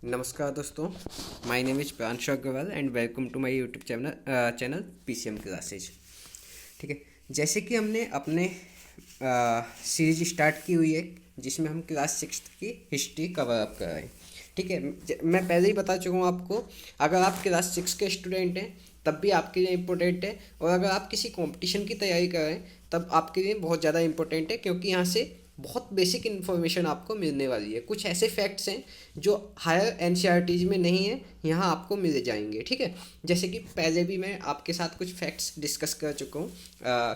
नमस्कार दोस्तों, my name is Pranshu Agrawal and welcome to my YouTube channel PCM classes. ठीक है, जैसे कि हमने अपने सीरीज स्टार्ट की हुई है जिसमें हम क्लास 6 की हिस्ट्री कवर अप कर रहे हैं। ठीक है, मैं पहले ही बता चुका हूँ आपको, अगर आप क्लास 6 के स्टूडेंट हैं तब भी आपके लिए इम्पोर्टेंट है, और अगर आप किसी कंपटीशन की तैयारी कर रहे हैं तब आपके लिए बहुत ज़्यादा इम्पोर्टेंट है, क्योंकि यहाँ से बहुत बेसिक इन्फॉर्मेशन आपको मिलने वाली है। कुछ ऐसे फैक्ट्स हैं जो हायर एनसीईआरटीज में नहीं है, यहाँ आपको मिल जाएंगे। ठीक है, जैसे कि पहले भी मैं आपके साथ कुछ फैक्ट्स डिस्कस कर चुका हूँ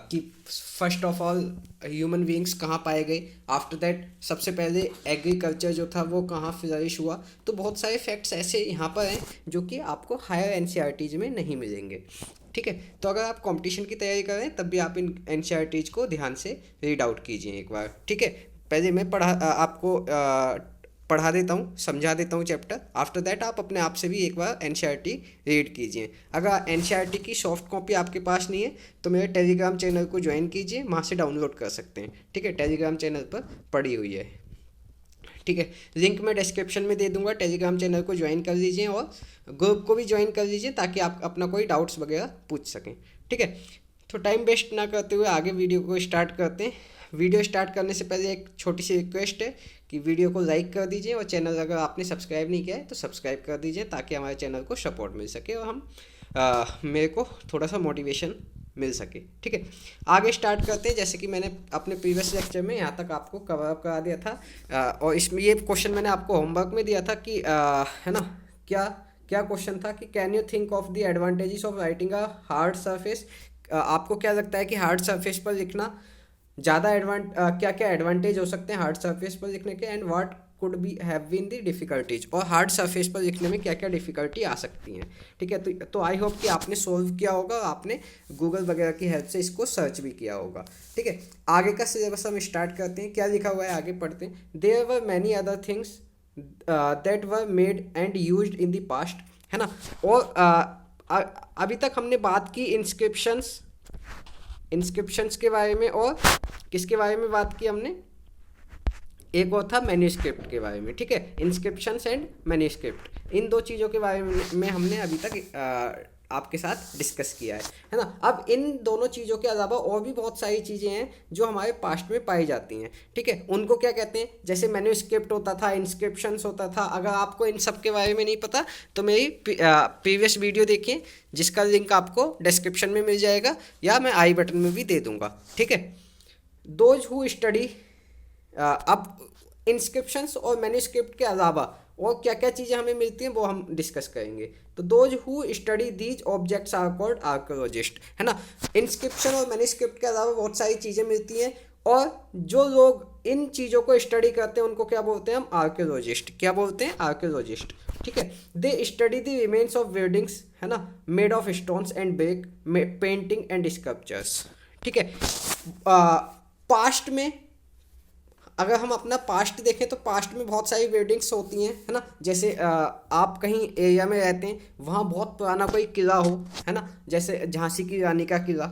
कि first of all human beings कहाँ पाए गए, आफ्टर दैट सबसे पहले एग्रीकल्चर जो था वो कहाँ फ्लरिश हुआ। तो बहुत सारे फैक्ट्स ऐसे यहाँ पर हैं जो कि आपको हायर एनसीईआरटीज में नहीं मिलेंगे। ठीक है, तो अगर आप कंपटीशन की तैयारी कर रहे हैं तब भी आप इन एनसीईआरटीज को ध्यान से रीड आउट कीजिए एक बार। ठीक है, पहले मैं आपको पढ़ा देता हूँ, समझा देता हूँ चैप्टर। आफ्टर दैट आप अपने आप से भी एक बार एनसीईआरटी रीड कीजिए। अगर एनसीईआरटी की सॉफ्ट कॉपी आपके पास नहीं है तो मेरे टेलीग्राम चैनल को ज्वाइन कीजिए, वहाँ से डाउनलोड कर सकते हैं। ठीक है, टेलीग्राम चैनल पर पड़ी हुई है। ठीक है, लिंक मैं डिस्क्रिप्शन में दे दूंगा, टेलीग्राम चैनल को ज्वाइन कर लीजिए और ग्रुप को भी ज्वाइन कर लीजिए ताकि आप अपना कोई डाउट्स वगैरह पूछ सकें। ठीक है, तो टाइम वेस्ट ना करते हुए आगे वीडियो को स्टार्ट करते हैं। वीडियो स्टार्ट करने से पहले एक छोटी सी रिक्वेस्ट है कि वीडियो को लाइक कर दीजिए, और चैनल अगर आपने सब्सक्राइब नहीं किया है तो सब्सक्राइब कर दीजिए ताकि हमारे चैनल को सपोर्ट मिल सके और हम मेरे को थोड़ा सा मोटिवेशन मिल सके। ठीक है, आगे स्टार्ट करते हैं। जैसे कि मैंने अपने प्रीवियस लेक्चर में यहाँ तक आपको कवर अप करा दिया था, और इसमें ये क्वेश्चन मैंने आपको होमवर्क में दिया था कि है ना, क्या क्या क्वेश्चन था कि can you think of the advantages of writing a hard surface. आपको क्या लगता है कि हार्ड सरफेस पर लिखना ज़्यादा क्या क्या एडवांटेज हो सकते हैं हार्ड सरफेस पर लिखने के, and what could be have been the difficulties, और हार्ड सरफेस पर लिखने में क्या क्या डिफ़िकल्टी आ सकती हैं। ठीक है, तो आई होप कि आपने सोल्व किया होगा, आपने गूगल वगैरह की हेल्प से इसको सर्च भी किया होगा। ठीक है, आगे का सिलेबस हम स्टार्ट करते हैं। क्या लिखा हुआ है आगे पढ़ते हैं। There were many other things that were made and used in the past, है ना। और अभी तक हमने बात की इंस्क्रिप्शंस के बारे में, और किसके बारे में बात की हमने, एक और था मैन्यूस्क्रिप्ट के बारे में। ठीक है, इंस्क्रिप्शंस एंड मैन्यूस्क्रिप्ट, इन दो चीज़ों के बारे में हमने अभी तक आपके साथ डिस्कस किया है ना। अब इन दोनों चीज़ों के अलावा और भी बहुत सारी चीज़ें हैं जो हमारे पास्ट में पाई जाती हैं। ठीक है, उनको क्या कहते हैं, जैसे मैन्यूस्क्रिप्ट होता था, इंस्क्रिप्शंस होता था। अगर आपको इन सब के बारे में नहीं पता तो मेरी प्रीवियस वीडियो देखिए, जिसका लिंक आपको डिस्क्रिप्शन में मिल जाएगा या मैं आई बटन में भी दे दूंगा। ठीक है, दोज हु स्टडी, अब इंस्क्रिप्शंस और मैन्यूस्क्रिप्ट के अलावा और क्या क्या चीज़ें हमें मिलती हैं वो हम डिस्कस करेंगे। तो those who study these objects are called archaeologist, है ना। इंस्क्रिप्शन और मैन्यूस्क्रिप्ट के अलावा बहुत सारी चीज़ें मिलती हैं, और जो लोग इन चीज़ों को स्टडी करते हैं उनको क्या बोलते हैं हम, आर्कियोलॉजिस्ट। क्या बोलते हैं, आर्कियोलॉजिस्ट। ठीक है, they study the remains of buildings, है ना, made of stones and brick, painting and sculptures. ठीक है, पास्ट में अगर हम अपना पास्ट देखें तो पास्ट में बहुत सारी बिल्डिंग्स होती हैं, है ना। जैसे आप कहीं एरिया में रहते हैं, वहाँ बहुत पुराना कोई किला हो, है ना, जैसे झांसी की रानी का किला,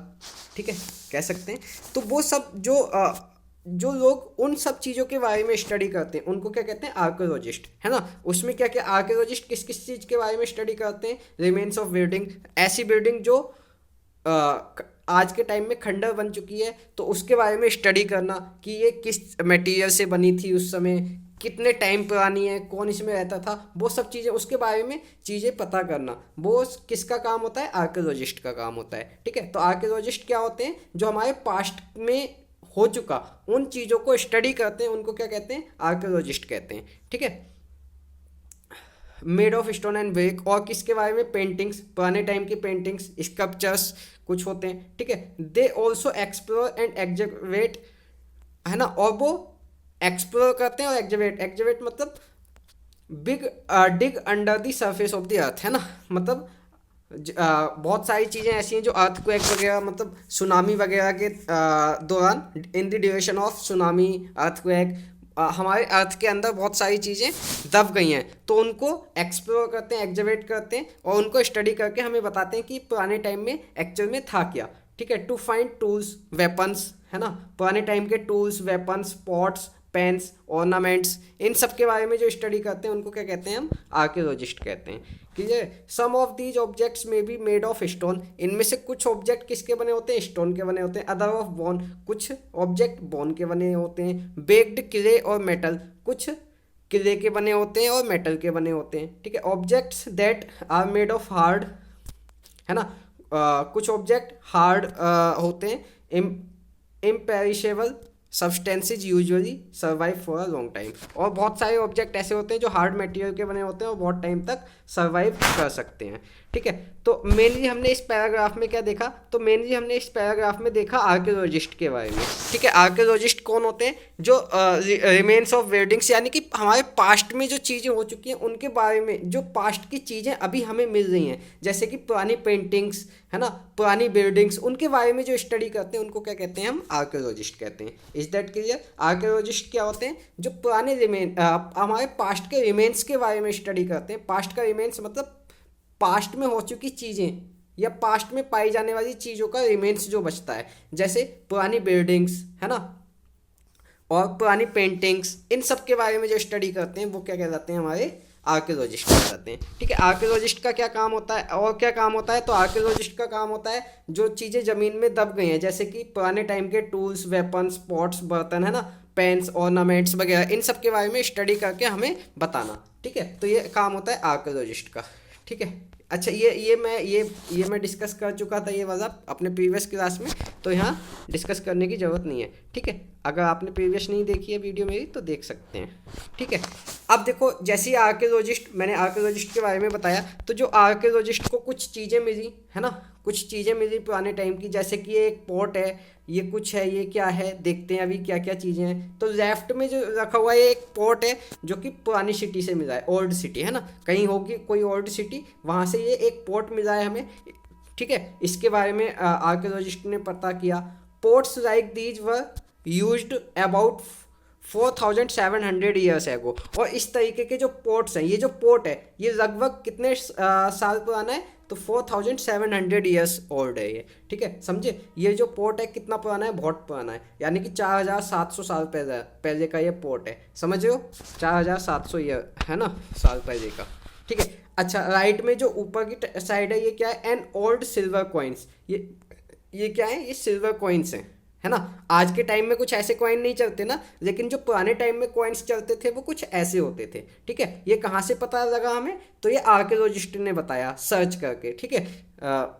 ठीक है, कह सकते हैं। तो वो सब जो लोग उन सब चीज़ों के बारे में स्टडी करते हैं उनको क्या कहते हैं, आर्कियोलॉजिस्ट, है ना। उसमें क्या क्या आर्कियोलॉजिस्ट किस किस चीज़ के बारे में स्टडी करते हैं, रिमेन्स ऑफ बिल्डिंग, ऐसी बिल्डिंग जो आज के टाइम में खंडर बन चुकी है, तो उसके बारे में स्टडी करना कि ये किस मटेरियल से बनी थी उस समय, कितने टाइम पुरानी है, कौन इसमें रहता था, वो सब चीज़ें, उसके बारे में चीज़ें पता करना, वो किसका काम होता है, आर्कियोलॉजिस्ट का काम होता है। ठीक है, तो आर्कियोलॉजिस्ट क्या होते हैं, जो हमारे पास्ट में हो चुका उन चीज़ों को स्टडी करते हैं, उनको क्या कहते हैं, आर्कियोलॉजिस्ट कहते हैं। ठीक है, made of stone and brick, और किसके बारे में, पेंटिंग्स, पुराने टाइम की पेंटिंग्स, स्कल्पचर्स कुछ होते हैं। ठीक है, दे ऑल्सो एक्सप्लोर एंड एग्जवेट, है ना, और वो एक्सप्लोर करते हैं और एग्जवेट मतलब dig under the surface of the earth, है ना। मतलब बहुत सारी चीज़ें ऐसी हैं जो अर्थक्वेक वगैरह, मतलब सुनामी वगैरह के दौरान, in the duration of tsunami, earthquake, हमारे अर्थ के अंदर बहुत सारी चीज़ें दब गई हैं, तो उनको एक्सप्लोर करते हैं, एग्जवेट करते हैं, और उनको स्टडी करके हमें बताते हैं कि पुराने टाइम में एक्चुअल में था क्या। ठीक है, टू फाइंड टूल्स, वेपन्स, है ना, पुराने टाइम के tools, weapons, pots, pans, ornaments, इन सब के बारे में जो स्टडी करते हैं उनको क्या कहते हैं हम? आर्कियोलॉजिस्ट कहते हैं। Clear? Some of these objects may be made of stone, इनमें से कुछ ऑब्जेक्ट किसके बने होते हैं? स्टोन के बने होते हैं। अदर ऑफ बोन, कुछ ऑब्जेक्ट बोन के बने होते हैं। बेक्ड, क्ले और मेटल, कुछ क्ले के बने होते हैं और मेटल के बने होते हैं। ठीक है? Objects that are made of hard, है ना, कुछ ऑब्जेक्ट हार्ड होते हैं। Imperishable substances usually survive for a long time, और बहुत सारे ऑब्जेक्ट ऐसे होते हैं जो हार्ड मटेरियल के बने होते हैं और बहुत टाइम तक सर्वाइव कर सकते हैं। ठीक है? तो मेनली हमने इस पैराग्राफ में क्या देखा? तो मेनली हमने इस पैराग्राफ में देखा आर्कियोलॉजिस्ट के बारे में। ठीक है? आर्कियोलॉजिस्ट कौन होते हैं? जो रिमेन्स ऑफ बिल्डिंग्स, यानी कि हमारे पास्ट में जो चीज़ें हो चुकी हैं उनके बारे में, जो पास्ट की चीज़ें अभी हमें मिल रही हैं, जैसे कि पुरानी पेंटिंग्स, है ना, पुरानी बिल्डिंग्स, उनके बारे में जो स्टडी करते हैं उनको क्या कहते हैं? हम आर्कियोलॉजिस्ट कहते हैं। Is that clear? आर्कियोलॉजिस्ट क्या होते हैं? जो पुराने हमारे पास्ट के रिमेन्स के बारे में स्टडी करते हैं। पास्ट का रिमेन्स मतलब पास्ट में हो चुकी चीज़ें या पास्ट में पाई जाने वाली चीज़ों का रिमेन्स जो बचता है, जैसे पुरानी बिल्डिंग्स, है ना, और पुरानी पेंटिंग्स, इन सब के बारे में जो स्टडी करते हैं वो क्या कहलाते हैं? हमारे आर्कियोलॉजिस्ट कहलाते हैं। ठीक है? आर्कियोलॉजिस्ट का क्या काम होता है और क्या काम होता है? तो आर्कियोलॉजिस्ट का काम होता है जो चीज़ें ज़मीन में दब गई हैं, जैसे कि पुराने टाइम के टूल्स, वेपन्स, पॉट्स, बर्तन, है ना, पेन्स, ऑर्नामेंट्स वगैरह, इन सब के बारे में स्टडी करके हमें बताना। ठीक है? तो ये काम होता है आर्कियोलॉजिस्ट का। ठीक है? अच्छा, ये मैं डिस्कस कर चुका था ये वाला अपने प्रीवियस क्लास में, तो यहाँ डिस्कस करने की ज़रूरत नहीं है। ठीक है? अगर आपने प्रीवियस नहीं देखी है वीडियो मेरी तो देख सकते हैं। ठीक है? अब देखो, जैसे मैंने आर्कियोलॉजिस्ट के बारे में बताया, तो जो आर्कियोलॉजिस्ट को कुछ चीज़ें मिली, है ना, कुछ चीज़ें मिली पुराने टाइम की, जैसे कि ये एक पॉट है, ये कुछ है, ये क्या है, देखते हैं अभी क्या क्या चीज़ें हैं। तो लेफ्ट में जो रखा हुआ है ये एक पॉट है जो कि पुरानी सिटी से मिला है, ओल्ड सिटी, है ना, कहीं होगी कोई ओल्ड सिटी, वहाँ से ये एक पॉट मिला है हमें। ठीक है? इसके बारे में आर्कियोलॉजिस्ट ने पता किया। Ports like these were used about 4700 years ago, और इस तरीके के जो पोर्ट्स हैं, ये जो पोर्ट है ये लगभग कितने साल पुराना है? तो 4700 ईयर्स ओल्ड है ये। ठीक है? समझे? ये जो पोर्ट है कितना पुराना है? बहुत पुराना है, यानी कि 4700 साल पहले का ये पोर्ट है। समझ रहे हो? 4700 ईयर, है ना, साल पहले का। ठीक है? अच्छा, राइट में जो ऊपर की साइड है ये क्या है? N old silver coins. ये क्या है? ये सिल्वर कॉइन्स हैं, है ना। आज के टाइम में कुछ ऐसे कॉइन नहीं चलते ना, लेकिन जो पुराने टाइम में कॉइन्स चलते थे वो कुछ ऐसे होते थे। ठीक है? ये कहाँ से पता लगा हमें? तो ये आर्कियोलॉजिस्ट ने बताया सर्च करके। ठीक है?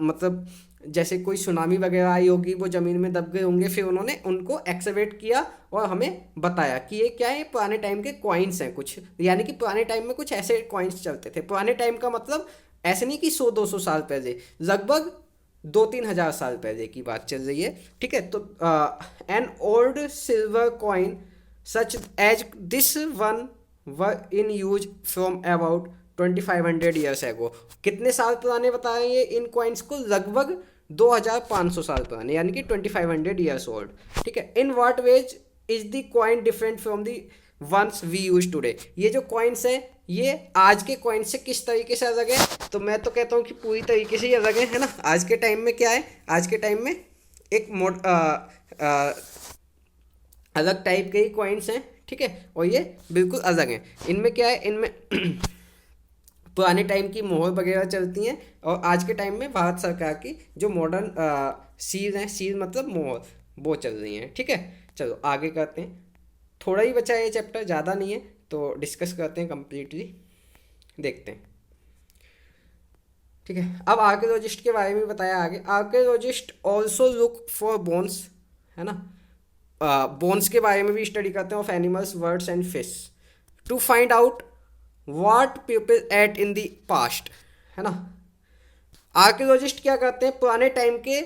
मतलब जैसे कोई सुनामी वगैरह आई होगी, वो ज़मीन में दब गए होंगे, फिर उन्होंने उनको एक्सकवेट किया और हमें बताया कि ये क्या है? पुराने टाइम के कॉइन्स हैं कुछ, यानी कि पुराने टाइम में कुछ ऐसे कॉइन्स चलते थे। पुराने टाइम का मतलब ऐसे नहीं कि 100-200 साल पहले, लगभग 2-3 हज़ार साल पहले की बात चल रही है। ठीक है? तो an old silver coin such as this one were in use from about 2500 years ago. कितने साल पुराने बता रहे हैं ये इन कॉइन्स को? लगभग 2500 साल पुराने, यानी कि 2500 ईयर्स ओल्ड। ठीक है? In what ways is the coin different from the ones we use today? ये जो कॉइन्स हैं ये आज के कॉइन से किस तरीके से अलग है? तो मैं तो कहता हूँ कि पूरी तरीके से ही अलग है ना। आज के टाइम में क्या है? आज के टाइम में एक अलग टाइप के ही कॉइन्स हैं। ठीक है? और ये बिल्कुल अलग हैं। इनमें क्या है? इनमें पुराने टाइम की मोहर वगैरह चलती हैं, और आज के टाइम में भारत सरकार की जो मॉडर्न सील हैं, सील मतलब मोहर, वो चल रही हैं। ठीक है? चलो आगे करते हैं। थोड़ा ही बचा है ये चैप्टर, ज़्यादा नहीं है, तो डिस्कस करते हैं कंप्लीटली, देखते हैं। ठीक है? अब आर्कियोलॉजिस्ट के बारे में बताया आगे। Archaeologist also look for bones, है ना, बोन्स के बारे में भी स्टडी करते हैं of animals, birds and fish to find out what people ate in the past, है ना। आर्कियोलॉजिस्ट क्या करते हैं? पुराने टाइम के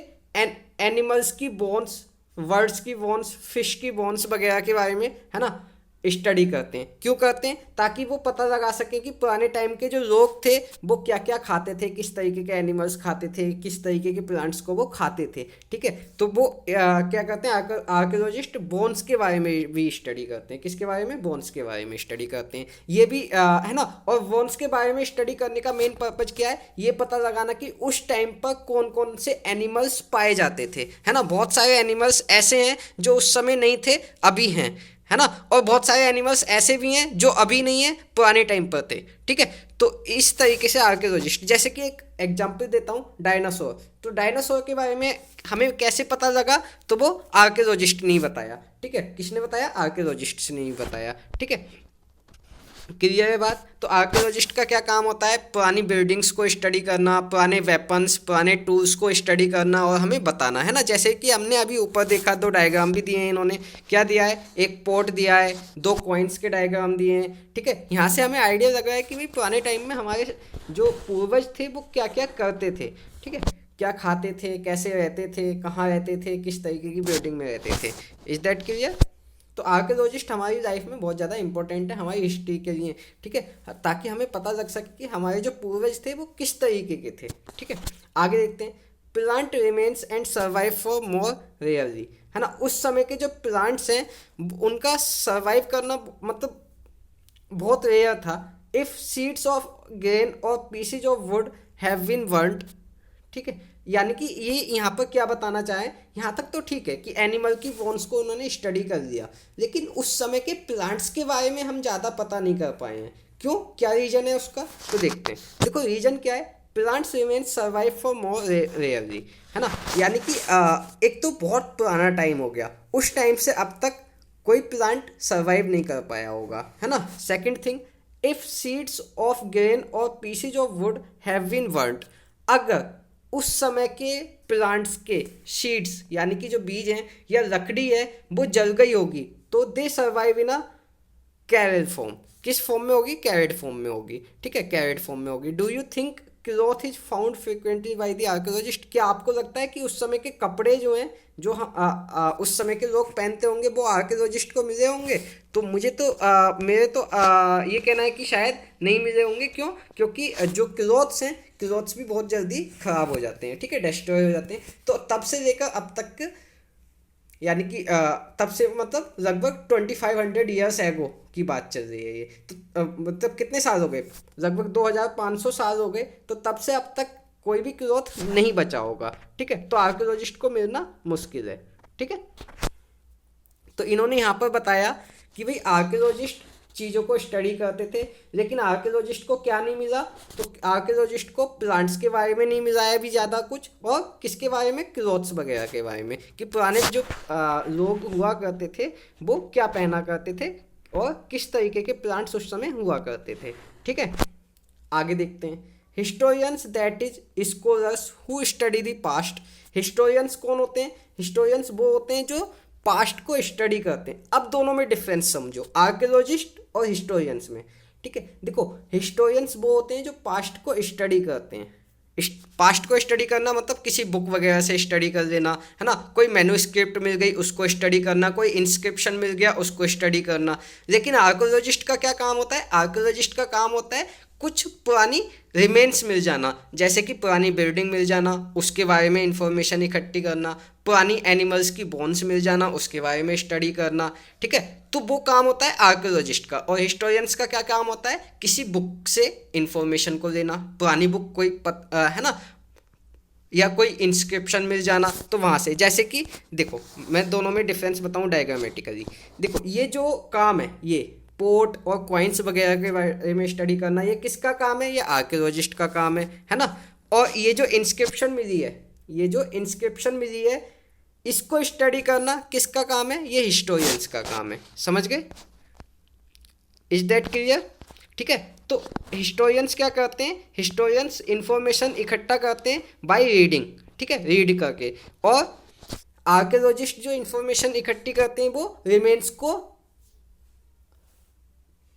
एनिमल्स की बोन्स, बर्ड्स की बोन्स, फिश की बोन्स वगैरह के बारे में, है ना, स्टडी करते हैं। क्यों करते हैं? ताकि वो पता लगा सकें कि पुराने टाइम के जो लोग थे वो क्या क्या खाते थे, किस तरीके के एनिमल्स खाते थे, किस तरीके के प्लांट्स को वो खाते थे। ठीक है? तो वो क्या करते हैं? आर्कियोलॉजिस्ट बोन्स के बारे में भी स्टडी करते हैं। किसके बारे में? बोन्स के बारे में स्टडी करते हैं। ये भी है ना। और बोन्स के बारे में स्टडी करने का मेन पर्पज क्या है? ये पता लगाना कि उस टाइम पर कौन कौन से एनिमल्स पाए जाते थे, है ना। बहुत सारे एनिमल्स ऐसे हैं जो उस समय नहीं थे, अभी हैं, है ना। और बहुत सारे एनिमल्स ऐसे भी हैं जो अभी नहीं है, पुराने टाइम पर थे, ठीक है। तो इस तरीके से आर्कियोलॉजिस्ट, जैसे कि एक एग्जांपल देता हूँ, डायनासोर। तो डायनासोर के बारे में हमें कैसे पता लगा, तो वो आर्कियोलॉजिस्ट ने बताया, ठीक है। किसने बताया? आर्कियोलॉजिस्ट ने बताया, ठीक है। क्लियर है बात। तो आर्कियोलॉजिस्ट का क्या काम होता है? पुरानी बिल्डिंग्स को स्टडी करना, पुराने वेपन्स, पुराने टूल्स को स्टडी करना और हमें बताना, है ना। जैसे कि हमने अभी ऊपर देखा, 2 डायग्राम भी दिए हैं इन्होंने। क्या दिया है? एक पोर्ट दिया है, 2 कॉइन्स के डायग्राम दिए हैं, ठीक है। यहाँ से हमें आइडिया लग रहा है कि भाई पुराने टाइम में हमारे जो पूर्वज थे वो क्या क्या करते थे, ठीक है। क्या खाते थे, कैसे रहते थे, कहाँ रहते थे, किस तरीके की बिल्डिंग में रहते थे। Is that clear? तो आर्कियोलॉजिस्ट हमारी लाइफ में बहुत ज़्यादा इंपॉर्टेंट है, हमारी हिस्ट्री के लिए, ठीक है, ताकि हमें पता लग सके कि हमारे जो पूर्वज थे वो किस तरीके के थे, ठीक है। आगे देखते हैं। Plant remains and survive for more rarely, है ना। उस समय के जो प्लांट्स हैं उनका सर्वाइव करना मतलब बहुत रेयर था। इफ़ सीड्स ऑफ ग्रेन और pieces of wood have been burned, ठीक है। यानी कि ये यहाँ पर क्या बताना चाहे, यहाँ तक तो ठीक है कि एनिमल की बोन्स को उन्होंने स्टडी कर लिया, लेकिन उस समय के प्लांट्स के बारे में हम ज़्यादा पता नहीं कर पाए हैं। क्यों? क्या रीज़न है उसका, तो देखते हैं। देखो रीज़न क्या है। Plants remain survive for more rarely, है ना। यानी कि एक तो बहुत पुराना टाइम हो गया, उस टाइम से अब तक कोई प्लांट सर्वाइव नहीं कर पाया होगा, है ना। Second thing, if seeds of grain और pieces of wood have been burned, अगर उस समय के प्लांट्स के सीड्स यानी कि जो बीज हैं या लकड़ी है वो जल गई होगी, तो दे survive in a carried form. किस फॉर्म में होगी? कैरिड फॉर्म में होगी, ठीक है, कैरिड फॉर्म में होगी। Do you think cloth is found frequently by the archaeologist? क्या आपको लगता है कि उस समय के कपड़े जो हैं जो उस समय के लोग पहनते होंगे वो आर्कियोलॉजिस्ट को मिले होंगे? तो मुझे तो मेरे तो ये कहना है कि शायद नहीं मिले होंगे। क्यों? क्योंकि जो क्लॉथ्स हैं, क्लॉथ्स भी बहुत जल्दी ख़राब हो जाते हैं, ठीक है, डिस्ट्रॉय हो जाते हैं। तो तब से लेकर अब तक, यानी कि तब से मतलब लगभग 2500 ईयर्स एगो की बात चल रही है ये। तो मतलब कितने साल हो गए? लगभग 2500 साल हो गए। तो तब से अब तक कोई भी क्लॉथ नहीं बचा होगा, ठीक है। तो आर्कियोलॉजिस्ट को मिलना मुश्किल है, ठीक है। तो इन्होंने यहाँ पर बताया कि भाई आर्कियोलॉजिस्ट चीज़ों को स्टडी करते थे, लेकिन आर्कियोलॉजिस्ट को क्या नहीं मिला? तो आर्कियोलॉजिस्ट को प्लांट्स के बारे में नहीं मिला है भी ज़्यादा कुछ, और किसके बारे में? क्लॉथ्स वगैरह के बारे में, कि पुराने जो लोग हुआ करते थे वो क्या पहना करते थे और किस तरीके के प्लांट्स उस समय हुआ करते थे, ठीक है। आगे देखते हैं। Historians that is scholars who study the past. Historians कौन होते हैं? हिस्टोरियंस वो होते हैं जो पास्ट को स्टडी करते हैं। अब दोनों में डिफरेंस समझो, आर्कियोलॉजिस्ट और हिस्टोरियंस में, ठीक है। देखो हिस्टोरियंस वो होते हैं जो पास्ट को स्टडी करते हैं। पास्ट को स्टडी करना मतलब किसी बुक वगैरह से स्टडी कर लेना, है ना। कोई मैन्युस्क्रिप्ट मिल गई उसको स्टडी करना, कोई इंस्क्रिप्शन मिल गया उसको स्टडी करना। लेकिन आर्कियोलॉजिस्ट का क्या काम होता है? आर्कियोलॉजिस्ट का काम होता है कुछ पुरानी रिमेन्स मिल जाना, जैसे कि पुरानी बिल्डिंग मिल जाना, उसके बारे में इंफॉर्मेशन इकट्ठी करना, पुरानी एनिमल्स की बोन्स मिल जाना, उसके बारे में स्टडी करना, ठीक है। तो वो काम होता है आर्कियोलॉजिस्ट का। और हिस्टोरियंस का क्या काम होता है? किसी बुक से इंफॉर्मेशन को लेना, पुरानी बुक कोई है ना, या कोई इंस्क्रिप्शन मिल जाना, तो वहाँ से। जैसे कि देखो मैं दोनों में डिफरेंस बताऊँ डायग्रामेटिकली। देखो ये जो काम है, ये पोर्ट और कॉइन्स वगैरह के बारे में स्टडी करना, ये किसका काम है? ये आर्कियोलॉजिस्ट का काम है ना। और ये जो इंस्क्रिप्शन मिली है, ये जो इंस्क्रिप्शन मिली है इसको स्टडी करना किसका काम है? ये हिस्टोरियंस का काम है। समझ गए? Is that clear? ठीक है। तो हिस्टोरियंस क्या करते हैं? हिस्टोरियंस इंफॉर्मेशन इकट्ठा करते हैं बाय रीडिंग, ठीक है, रीड करके। और आर्कियोलॉजिस्ट जो इंफॉर्मेशन इकट्ठी करते हैं वो रिमेन्स को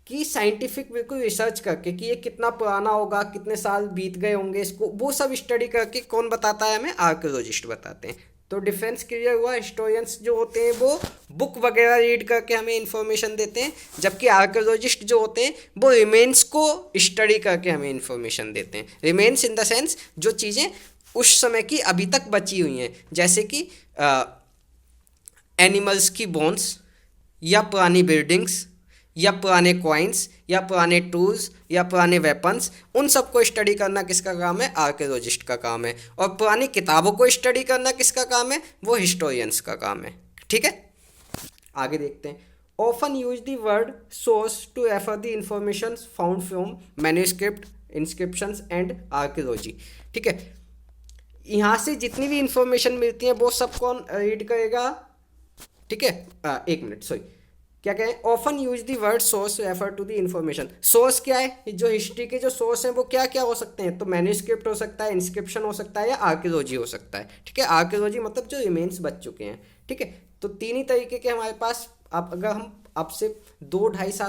कि साइंटिफिक बिल्कुल रिसर्च करके कि ये कितना पुराना होगा, कितने साल बीत गए होंगे इसको, वो सब स्टडी करके कौन बताता है हमें? आर्कियोलॉजिस्ट बताते हैं। तो डिफरेंस क्लियर हुआ। हिस्टोरियंस जो होते हैं वो बुक वगैरह रीड करके हमें इन्फॉर्मेशन देते हैं, जबकि आर्कियोलॉजिस्ट जो होते हैं वो रिमेन्स को स्टडी करके हमें इन्फॉर्मेशन देते हैं। रिमेन्स इन द सेंस जो चीज़ें उस समय की अभी तक बची हुई हैं, जैसे कि एनिमल्स की बोन्स या पुरानी बिल्डिंग्स या पुराने कॉइन्स या पुराने टूल्स या पुराने वेपन्स, उन सब को स्टडी करना किसका काम है? आर्कियोलॉजिस्ट का काम है। और पुरानी किताबों को स्टडी करना किसका काम है? वो हिस्टोरियंस का काम है। ठीक है, आगे देखते हैं। often use the word source to refer the information found from manuscript, inscriptions and archaeology। ठीक है, यहाँ से जितनी भी इंफॉर्मेशन मिलती है वो सब कौन रीड करेगा? ठीक है, एक मिनट, सॉरी, क्या कहें? Often use the word source refer to the information. Source क्या है? जो हिस्ट्री के जो सोर्स हैं वो क्या क्या हो सकते हैं? तो मैन्यूस्क्रिप्ट हो सकता है, इंस्क्रिप्शन हो सकता है, या आर्कियोलॉजी हो सकता है। ठीक है, आर्कियोलॉजी मतलब जो रिमेन्स बच चुके हैं। ठीक है, तो तीन ही तरीके के हमारे पास। अब अगर हम आपसे 2-2.5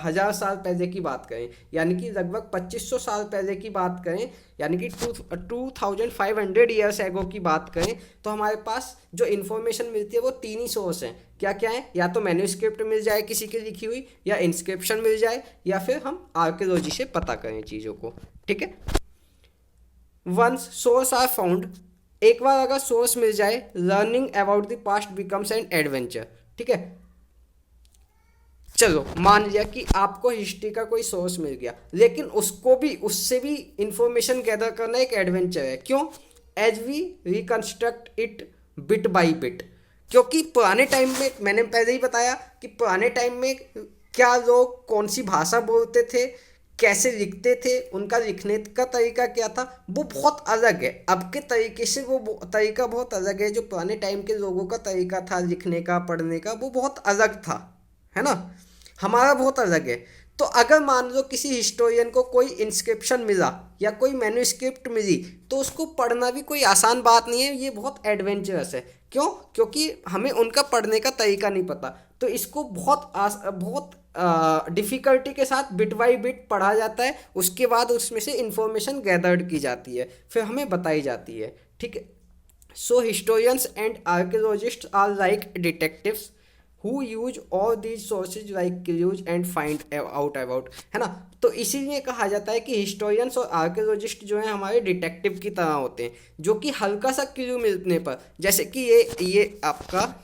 हजार साल पहले की बात करें, यानी कि लगभग 2500 साल पहले की बात करें, यानी कि 2500 ईयर्स एगो की बात करें, तो हमारे पास जो इन्फॉर्मेशन मिलती है वो तीन ही सोर्स हैं। क्या क्या है? या तो मैन्यूस्क्रिप्ट मिल जाए किसी की लिखी हुई, या इंस्क्रिप्शन मिल जाए, या फिर हम आर्कियोलॉजी से पता करें चीज़ों को। ठीक है, वंस सोर्स आर फाउंड, एक बार अगर सोर्स मिल जाए, learning about the past becomes an adventure. ठीक है, चलो मान लिया कि आपको हिस्ट्री का कोई सोर्स मिल गया, लेकिन उससे भी इंफॉर्मेशन गैदर करना एक एडवेंचर है। क्यों? As we reconstruct it bit by bit. क्योंकि पुराने टाइम में, मैंने पहले ही बताया कि पुराने टाइम में क्या लोग कौन सी भाषा बोलते थे, कैसे लिखते थे, उनका लिखने का तरीका क्या था, वो बहुत अलग है। अब के तरीके से वो तरीका बहुत अलग है। जो पुराने टाइम के लोगों का तरीका था लिखने का, पढ़ने का, वो बहुत अलग था, है ना? हमारा बहुत अलग है। तो अगर मान लो किसी हिस्टोरियन को कोई इंस्क्रिप्शन मिला या कोई मैन्यूस्क्रिप्ट मिली, तो उसको पढ़ना भी कोई आसान बात नहीं है, ये बहुत एडवेंचरस है। क्यों? क्योंकि हमें उनका पढ़ने का तरीका नहीं पता, तो इसको बहुत डिफ़िकल्टी के साथ बिट बाई बिट पढ़ा जाता है। उसके बाद उसमें से इंफॉर्मेशन गैदर्ड की जाती है, फिर हमें बताई जाती है। ठीक है, so historians and archaeologists are like detectives who use all these sources like clues and find out about, है ना? तो इसीलिए कहा जाता है कि हिस्टोरियंस और आर्कियोलॉजिस्ट जो हैं हमारे डिटेक्टिव की तरह होते हैं, जो कि हल्का सा क्लू मिलने पर, जैसे कि ये आपका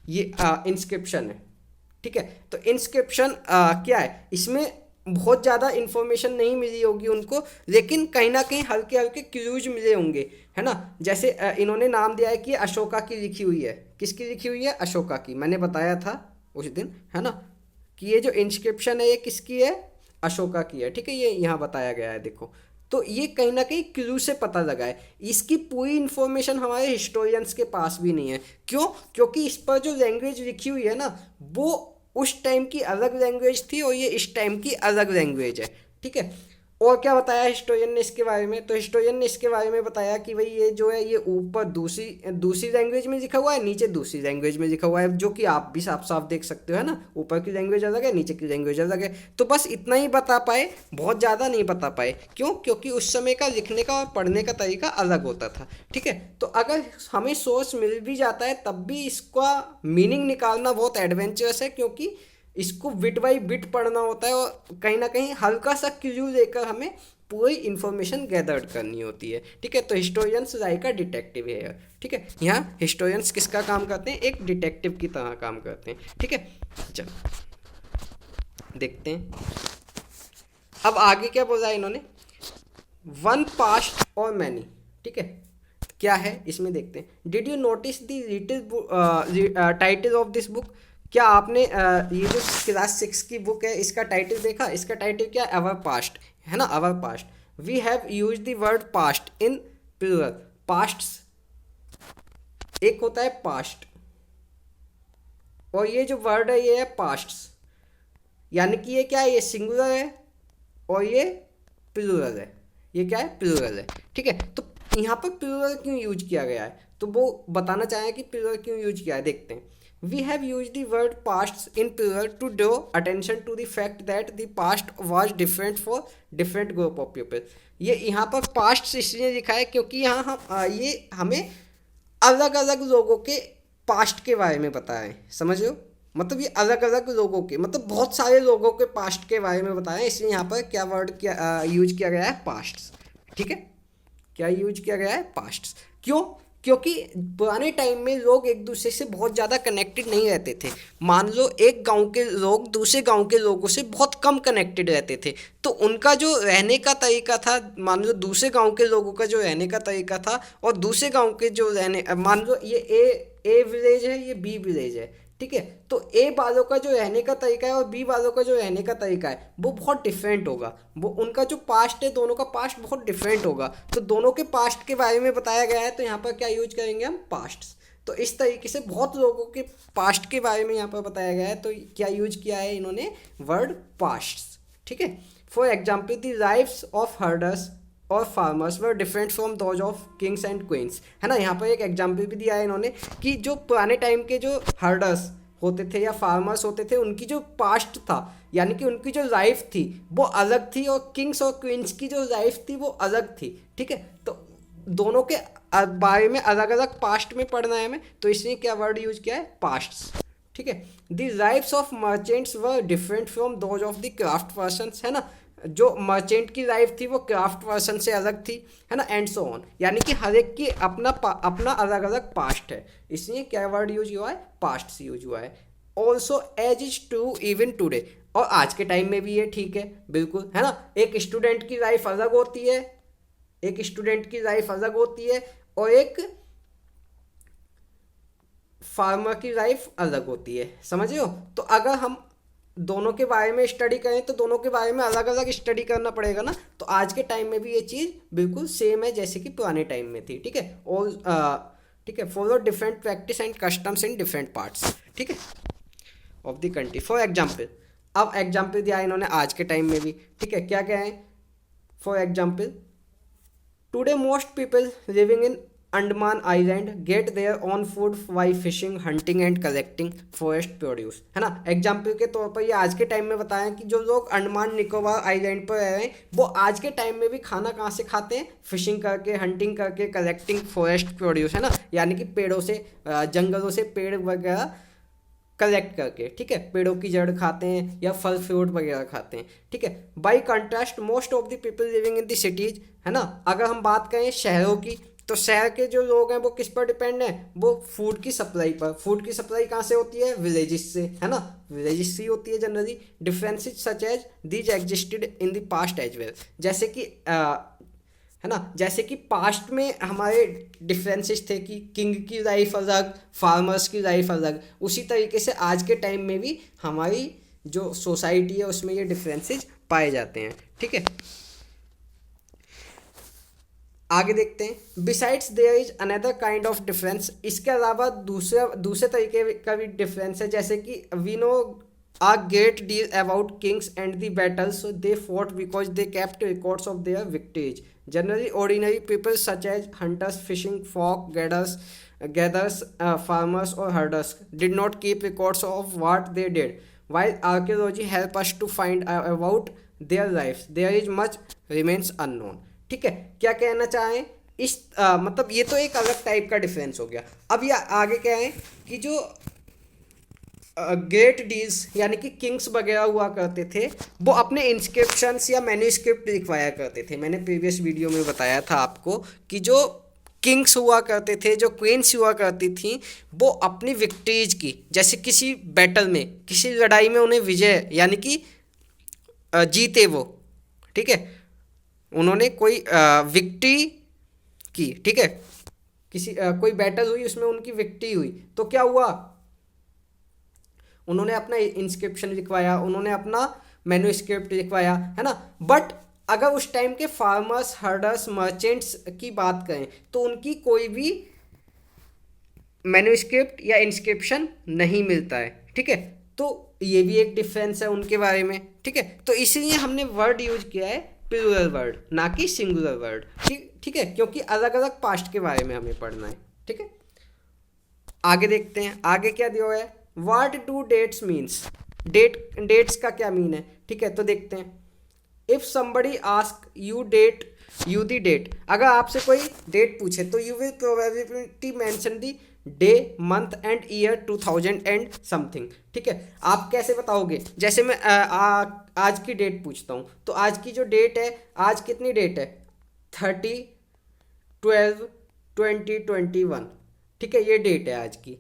ये इंस्क्रिप्शन है। ठीक है, तो इंस्क्रिप्शन क्या है? इसमें बहुत ज़्यादा इन्फॉर्मेशन नहीं मिली होगी उनको, लेकिन कहीं ना कहीं हल्के हल्के क्लूज मिले होंगे, है ना? जैसे इन्होंने नाम दिया है कि अशोका की लिखी हुई है। किसकी लिखी हुई है? अशोका की। मैंने बताया था उस दिन, है ना, कि ये जो इंस्क्रिप्शन है ये किसकी है? अशोका की है। ठीक है, ये यहाँ बताया गया है, देखो। तो ये कहीं ना कहीं क्लू से पता लगा है। इसकी पूरी इन्फॉर्मेशन हमारे हिस्टोरियंस के पास भी नहीं है। क्यों? क्योंकि इस पर जो लैंग्वेज लिखी हुई है ना, वो उस टाइम की अलग लैंग्वेज थी और ये इस टाइम की अलग लैंग्वेज है। ठीक है, और क्या बताया हिस्टोरियन ने इसके बारे में? तो हिस्टोरियन ने इसके बारे में बताया कि भाई ये जो है, ये ऊपर दूसरी दूसरी लैंग्वेज में लिखा हुआ है, नीचे दूसरी लैंग्वेज में लिखा हुआ है, जो कि आप भी साफ साफ देख सकते हो, है ना? ऊपर की लैंग्वेज अलग है, नीचे की लैंग्वेज अलग है। तो बस इतना ही बता पाए, बहुत ज़्यादा नहीं बता पाए। क्यों? क्योंकि उस समय का लिखने का और पढ़ने का तरीका अलग होता था। ठीक है, तो अगर हमें सोर्स मिल भी जाता है तब भी इसका मीनिंग निकालना बहुत एडवेंचरस है, क्योंकि इसको बिट बाई बिट पढ़ना होता है और कहीं ना कहीं हल्का सा क्लू लेकर हमें पूरी इन्फॉर्मेशन गैदर्ड करनी होती है। ठीक है, तो हिस्टोरियंस लाइक अ डिटेक्टिव है। ठीक है, यहाँ हिस्टोरियंस किसका काम करते हैं? एक डिटेक्टिव की तरह काम करते हैं। ठीक है, चलो देखते हैं अब आगे क्या बोला है इन्होंने। वन पास्ट और मैनी। ठीक है, क्या है इसमें देखते हैं। Did you notice the title of this book? क्या आपने ये जो क्लास 6 की बुक है इसका टाइटल देखा? इसका टाइटल क्या है? अवर पास्ट, है ना? Our past. We have use the word past in plural. Past एक होता है पास्ट, और ये जो वर्ड है ये है पास्ट्स, यानी कि ये क्या है? ये सिंगुलर है और ये प्लूरल है। ये क्या है? प्लूरल है। ठीक है, तो यहाँ पर प्लूरल क्यों यूज किया गया है, तो वो बताना चाहें कि प्लूरल क्यों यूज किया है, देखते हैं। We have used the word pasts in plural to draw attention to the fact that the past was different for different group of people. ये यहाँ पर पास्ट इसलिए लिखा है क्योंकि यहाँ हम ये हमें अलग अलग लोगों के पास्ट के बारे में बताया है, समझ रहे हो? मतलब ये अलग अलग लोगों के, मतलब बहुत सारे लोगों के पास्ट के बारे में बताया है, इसलिए यहाँ पर क्या वर्ड यूज किया गया है? पास्ट। ठीक है, क्या यूज किया गया है? पास्ट। क्यों? क्योंकि पुराने टाइम में लोग एक दूसरे से बहुत ज़्यादा कनेक्टेड नहीं रहते थे। मान लो एक गांव के लोग दूसरे गांव के लोगों से बहुत कम कनेक्टेड रहते थे, तो उनका जो रहने का तरीका था, मान लो दूसरे गांव के लोगों का जो रहने का तरीका था और दूसरे गांव के जो रहने, मान लो ये ए विलेज है, ये बी विलेज है, ठीक है। तो ए वालों का जो रहने का तरीका है और बी वालों का जो रहने का तरीका है वो बहुत डिफरेंट होगा। वो उनका जो पास्ट है, दोनों का पास्ट बहुत डिफरेंट होगा। तो दोनों के पास्ट के बारे में बताया गया है, तो यहाँ पर क्या यूज करेंगे हम, पास्ट। तो इस तरीके से बहुत लोगों के पास्ट के बारे में यहाँ पर बताया गया है। तो क्या यूज किया है इन्होंने, वर्ड पास्ट, ठीक है। For example the lives of herders और farmers were different from those of kings and queens, है ना। यहाँ पर एक एग्जाम्पल भी दिया है इन्होंने कि जो पुराने टाइम के जो हर्डर्स होते थे या फार्मर्स होते थे, उनकी जो पास्ट था, यानी कि उनकी जो लाइफ थी वो अलग थी, और किंग्स और क्वींस की जो लाइफ थी वो अलग थी, ठीक है। तो दोनों के बारे में अलग अलग पास्ट में पढ़ना है हमें, तो इसलिए क्या वर्ड यूज किया है, पास्ट, ठीक है। The lifes of merchants were different from those of the craft persons, है ना। जो मर्चेंट की लाइफ थी वो क्राफ्ट पर्सन से अलग थी, है ना, एंड सो ऑन। यानी कि हर एक की अपना अलग अलग पास्ट है, इसलिए क्या वर्ड यूज हुआ है, पास्ट से यूज हुआ है। Also as is true even today, और आज के टाइम में भी ये ठीक है, बिल्कुल, है ना। एक स्टूडेंट की लाइफ अलग होती है, एक स्टूडेंट की लाइफ अलग होती है, और एक फार्मर की लाइफ अलग होती है, समझ रहे हो। तो अगर हम दोनों के बारे में स्टडी करें तो दोनों के बारे में अलग अलग स्टडी करना पड़ेगा ना। तो आज के टाइम में भी ये चीज़ बिल्कुल सेम है जैसे कि पुराने टाइम में थी, ठीक है। और ठीक है, follow different practice and customs in different parts, ठीक है, of the country. For example, अब एग्जाम्पल दिया इन्होंने आज के टाइम में भी, ठीक है। क्या क्या है, for example, today most people living in Andaman island get there on food by fishing, hunting and collecting forest produce, है ना। एग्जाम्पल के तौर पर ये आज के टाइम में बताएं कि जो लोग अंडमान निकोबार आइलैंड पर रह रहे हैं वो आज के टाइम में भी खाना कहाँ से खाते हैं, फिशिंग करके, हंटिंग करके, कलेक्टिंग फॉरेस्ट प्रोड्यूस, है ना, यानी कि पेड़ों से, जंगलों से पेड़ वगैरह कलेक्ट करके, ठीक है, पेड़ों की जड़ खाते हैं या फल फ्रूट वगैरह खाते हैं, ठीक है। By contrast most of the people living in the cities, है ना। अगर हम बात करें शहरों की, तो शहर के जो लोग हैं वो किस पर डिपेंड हैं, वो फूड की सप्लाई पर। फूड की सप्लाई कहाँ से होती है, विलेजेस से, है ना, विलेजेस से होती है generally. Differences such as these existed in the past as well, जैसे कि है ना, जैसे कि पास्ट में हमारे डिफरेंसेस थे कि किंग की लाइफ अलग, फार्मर्स की लाइफ अलग, उसी तरीके से आज के टाइम में भी हमारी जो सोसाइटी है उसमें ये डिफरेंसेस पाए जाते हैं, ठीक है। आगे देखते हैं, besides there is another kind of difference, इसके अलावा दूसरे तरीके का भी डिफरेंस है। जैसे कि we know a great deal about kings and the battles they fought because they kept records of their victories. Generally, ordinary people such as hunters, fishing folk, gatherers, farmers or herders did not keep records of what they did. While archaeology help us to find about their lives, there is much remains unknown. ठीक है, क्या कहना चाहें इस मतलब ये तो एक अलग टाइप का डिफरेंस हो गया। अब ये आगे क्या है कि जो ग्रेट डील्स यानी कि किंग्स वगैरह हुआ करते थे वो अपने इंस्क्रिप्शंस या मैन्यूस्क्रिप्ट लिखवाया करते थे। मैंने प्रीवियस वीडियो में बताया था आपको कि जो किंग्स हुआ करते थे, जो क्वींस हुआ करती थी, वो अपनी विक्ट्रीज की, जैसे किसी बैटल में, किसी लड़ाई में उन्हें विजय यानी कि जीते वो, ठीक है, उन्होंने कोई विक्ट्री की, ठीक है, किसी कोई बैटल हुई उसमें उनकी विक्ट्री हुई, तो क्या हुआ, उन्होंने अपना इंस्क्रिप्शन लिखवाया, उन्होंने अपना मैन्यूस्क्रिप्ट लिखवाया, है ना। बट अगर उस टाइम के फार्मर्स, हर्डर्स, मर्चेंट्स की बात करें तो उनकी कोई भी मैन्यूस्क्रिप्ट या इंस्क्रिप्शन नहीं मिलता है, ठीक है। तो ये भी एक डिफरेंस है उनके बारे में, ठीक है। तो इसलिए हमने वर्ड यूज किया है प्लूरल वर्ड, ना कि सिंगुलर वर्ड, ठीक है, क्योंकि अलग अलग पास्ट के बारे में हमें पढ़ना है, ठीक है। आगे देखते हैं, आगे क्या दिया हुआ है, What do dates means? Dates का क्या मीन है, ठीक है। तो देखते हैं, if somebody ask you the date, अगर आपसे कोई डेट पूछे तो you will probably mention the day, month and year 2000 and something, ठीक है। आप कैसे बताओगे, जैसे मैं आज की डेट पूछता हूँ तो आज की जो डेट है, आज कितनी डेट है, 30/12/2021, ठीक है, ये डेट है आज की,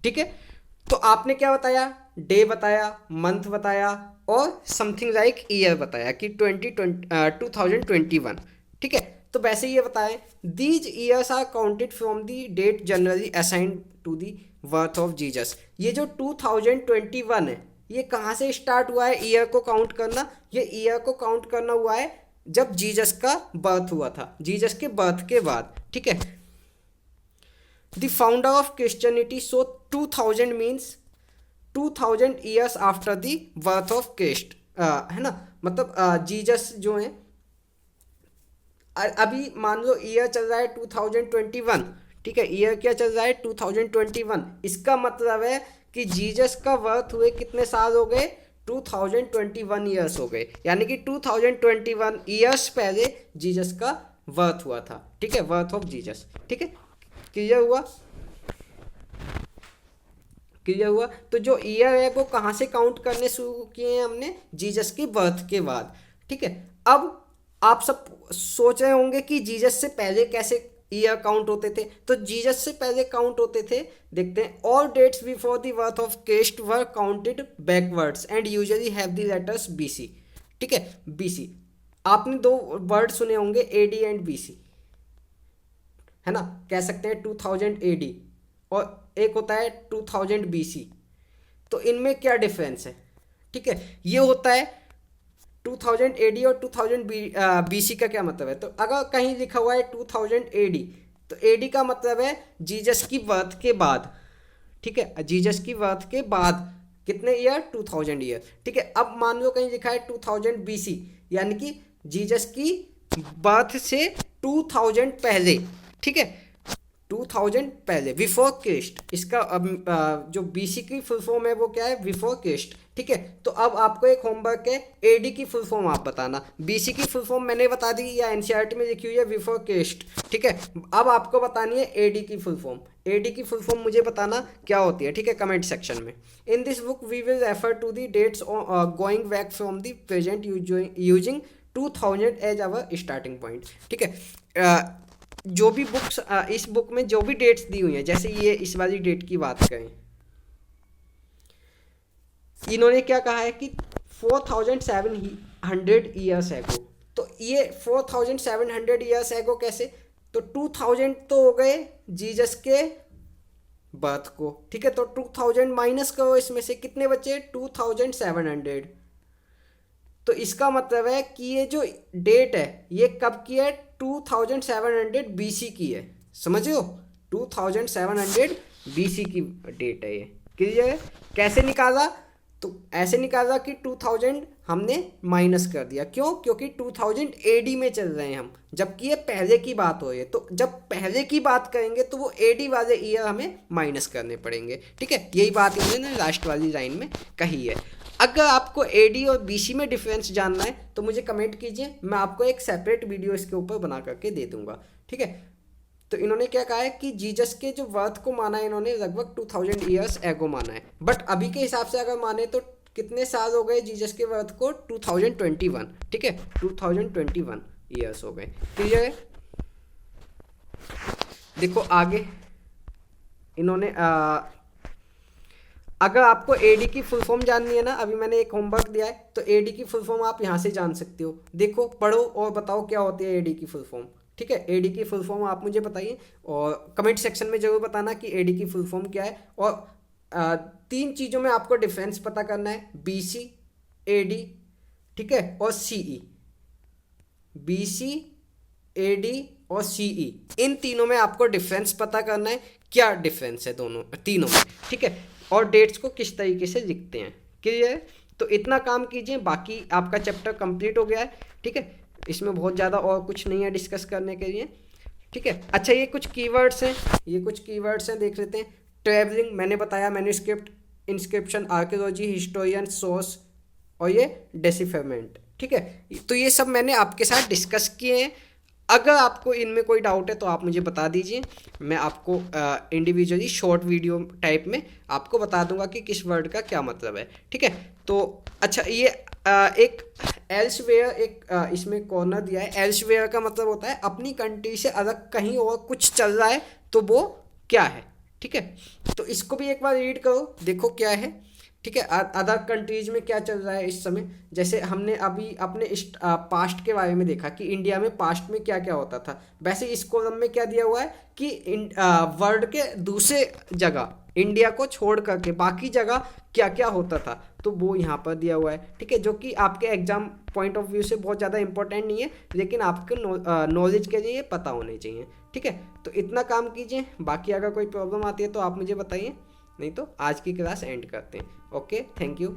ठीक है। तो आपने क्या बताया, डे बताया, मंथ बताया और समथिंग लाइक ईयर बताया कि 2021, ठीक है। तो वैसे ये बताएं, these years are counted from the date generally assigned to the birth of Jesus. ये जो 2021 है ये कहाँ से स्टार्ट हुआ है ईयर को काउंट करना? ये ईयर को काउंट करना हुआ है जब जीसस का बर्थ हुआ था, जीसस के बर्थ के बाद, ठीक है। The founder of Christianity, so 2000 means 2000 years after the birth of Christ, है ना। मतलब जीसस जो है, अभी मान लो ईयर चल रहा है 2021, ठीक है। ईयर क्या चल रहा है? 2021। इसका मतलब है कि जीसस का बर्थ हुए कितने साल हो गए? 2021 ईयर्स हो गए, यानी कि 2021 ईयर्स पहले जीसस का बर्थ हुआ था, ठीक है, बर्थ ऑफ जीसस, ठीक है। क्लियर हुआ? क्लियर हुआ? तो जो ईयर है वो कहाँ से काउंट करने शुरू किए हैं हमने? जीसस के बर्थ के बाद, ठीक है। अब आप सब सोच रहे होंगे कि जीसस से पहले कैसे ईयर काउंट होते थे? तो जीसस से पहले काउंट होते थे, देखते हैं, all dates before the birth of Christ were counted backwards and usually have the letters BC, ठीक है, बीसी। आपने दो वर्ड सुने होंगे, एडी एंड बीसी, है ना। कह सकते हैं 2000 एडी और एक होता है 2000 बीसी। तो इनमें क्या डिफरेंस है? ठीक है, ये होता है 2000 एडी और 2000 बीसी का क्या मतलब है? तो अगर कहीं लिखा हुआ है 2000 एडी, तो एडी का मतलब है जीसस की बर्थ के बाद, ठीक है, जीसस की बर्थ के बाद कितने ईयर? 2000 ईयर, ठीक है। अब मान लो कहीं लिखा है 2000 बीसी, यानी कि जीसस की बर्थ से 2000 पहले, ठीक है, 2000 पहले, बिफोर क्रिस्ट। इसका अब जो बीसी की फुल फॉर्म है वो क्या है? बिफोर क्रिस्ट, ठीक है। तो अब आपको एक होमवर्क है, एडी की फुल फॉर्म आप बताना। बीसी की फुल फॉर्म मैंने बता दी या एनसीईआरटी में लिखी हुई है बिफोर क्रिस्ट, ठीक है। अब आपको बतानी है एडी की फुल फॉर्म। एडी की फुल फॉर्म मुझे बताना क्या होती है, ठीक है, कमेंट सेक्शन में। In this book we will refer to the dates going back from the present using 2000 as our starting point, ठीक है। जो भी बुक्स इस बुक में जो भी डेट्स दी हुई हैं, जैसे ये इस वाली डेट की बात करें, इन्होंने क्या कहा है कि 4700 ईयर्स एगो। तो ये 4700 ईयर्स एगो कैसे? तो 2000 तो हो गए जीसस के बर्थ को, ठीक है। तो 2000 माइनस करो, इसमें से कितने बचे? 2700। तो इसका मतलब है कि ये जो डेट है ये कब की है? 2700 बीसी की है, समझ रहे हो? 2700 बीसी की डेट है ये। क्लियर है? कैसे निकाला? तो ऐसे निकाला कि 2000 हमने माइनस कर दिया। क्यों? क्योंकि 2000 एडी में चल रहे हैं हम, जबकि ये पहले की बात हो रही है। तो जब पहले की बात करेंगे तो वो एडी वाले ईयर हमें माइनस करने पड़ेंगे, ठीक है। यही बात इन्होंने लास्ट वाली लाइन में कही है। अगर आपको एडी और बीसी में डिफरेंस जानना है तो मुझे कमेंट कीजिए, मैं आपको एक सेपरेट वीडियो इसके ऊपर बना करके दे दूंगा, ठीक है। तो इन्होंने क्या कहा है कि जीसस के जो बर्थ को माना है इन्होंने लगभग 2000 ईयर्स एगो माना है। बट अभी के हिसाब से अगर माने तो कितने साल हो गए जीसस के बर्थ को? 2021, ठीक है, 2021 ईयर्स हो गए। क्लियर है? देखो आगे इन्होंने अगर आपको एडी की फुल फॉर्म जाननी है ना, अभी मैंने एक होमवर्क दिया है, तो एडी की फुल फॉर्म आप यहाँ से जान सकते हो। देखो, पढ़ो और बताओ क्या होती है एडी की फुल फॉर्म, ठीक है। एडी की फुल फॉर्म आप मुझे बताइए और कमेंट सेक्शन में जरूर बताना कि एडी की फुल फॉर्म क्या है। और 3 चीज़ों में आपको डिफरेंस पता करना है, बीसी, एडी, ठीक है, और सीई। बीसी, एडी और सीई, इन तीनों में आपको डिफरेंस पता करना है, क्या डिफरेंस है दोनों तीनों में, ठीक है, और डेट्स को किस तरीके से लिखते हैं। क्लियर है? तो इतना काम कीजिए, बाकी आपका चैप्टर कंप्लीट हो गया है, ठीक है। इसमें बहुत ज़्यादा और कुछ नहीं है डिस्कस करने के लिए, ठीक है। अच्छा, ये कुछ कीवर्ड्स हैं, देख लेते हैं। ट्रैवलिंग मैंने बताया, manuscript, inscription, archaeology, historian, source और ये डेसिफरमेंट, ठीक है। तो ये सब मैंने आपके साथ डिस्कस किए हैं। अगर आपको इनमें कोई डाउट है तो आप मुझे बता दीजिए, मैं आपको इंडिविजुअली शॉर्ट वीडियो टाइप में आपको बता दूंगा कि किस वर्ड का क्या मतलब है, ठीक है। तो अच्छा, ये एक एल्सवेयर, एक इसमें कॉर्नर दिया है। एल्सवेयर का मतलब होता है अपनी कंट्री से अलग कहीं और कुछ चल रहा है तो वो क्या है, ठीक है। तो इसको भी एक बार रीड करो, देखो क्या है, ठीक है। अदर कंट्रीज में क्या चल रहा है इस समय, जैसे हमने अभी अपने पास्ट के बारे में देखा कि इंडिया में पास्ट में क्या क्या होता था, वैसे इस कॉलम में क्या दिया हुआ है कि वर्ल्ड के दूसरे जगह इंडिया को छोड़ करके बाकी जगह क्या क्या होता था, तो वो यहाँ पर दिया हुआ है। ठीक है, जो कि आपके एग्जाम पॉइंट ऑफ व्यू से बहुत ज़्यादा इंपॉर्टेंट नहीं है, लेकिन आपके नॉलेज के लिए ये पता होने चाहिए। ठीक है, तो इतना काम कीजिए, बाकी अगर कोई प्रॉब्लम आती है तो आप मुझे बताइए, नहीं तो आज की क्लास एंड करते हैं। Okay, thank you.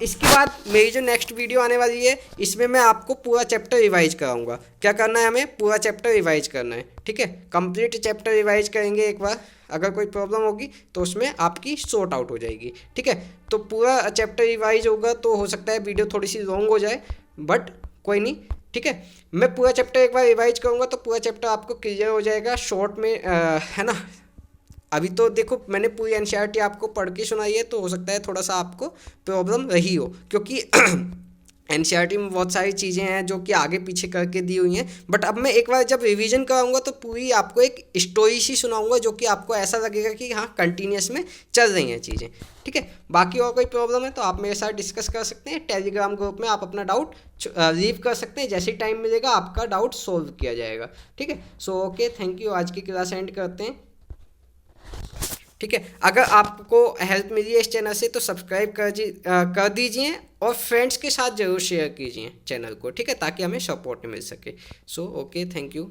इसके बाद मेरी जो नेक्स्ट वीडियो आने वाली है, इसमें मैं आपको पूरा चैप्टर रिवाइज कराऊंगा। क्या करना है, हमें पूरा चैप्टर रिवाइज करना है। ठीक है, कंप्लीट चैप्टर रिवाइज करेंगे एक बार, अगर कोई प्रॉब्लम होगी तो उसमें आपकी सॉर्ट आउट हो जाएगी। ठीक है, तो पूरा चैप्टर रिवाइज होगा, तो हो सकता है वीडियो थोड़ी सी लॉन्ग हो जाए, बट कोई नहीं। ठीक है, मैं पूरा चैप्टर एक बार रिवाइज करूँगा तो पूरा चैप्टर आपको क्लियर हो जाएगा शॉर्ट में, है ना। अभी तो देखो मैंने पूरी एनसीईआरटी आपको पढ़ के सुनाई है, तो हो सकता है थोड़ा सा आपको प्रॉब्लम रही हो, क्योंकि एनसीईआरटी में बहुत सारी चीज़ें हैं जो कि आगे पीछे करके दी हुई हैं। बट अब मैं एक बार जब रिवीजन कराऊंगा तो पूरी आपको एक स्टोरी सी सुनाऊंगा, जो कि आपको ऐसा लगेगा कि हाँ कंटिन्यूस में चल रही हैं चीज़ें। ठीक है, बाकी और कोई प्रॉब्लम है तो आप मेरे साथ डिस्कस कर सकते हैं, टेलीग्राम ग्रुप में आप अपना डाउट लीव कर सकते हैं, जैसे टाइम मिलेगा आपका डाउट सोल्व किया जाएगा। ठीक है, सो ओके, थैंक यू, आज की क्लास एंड करते हैं। ठीक है, अगर आपको हेल्प मिली है इस चैनल से तो सब्सक्राइब कर दीजिए और फ्रेंड्स के साथ ज़रूर शेयर कीजिए चैनल को। ठीक है, ताकि हमें सपोर्ट मिल सके। So okay, thank you.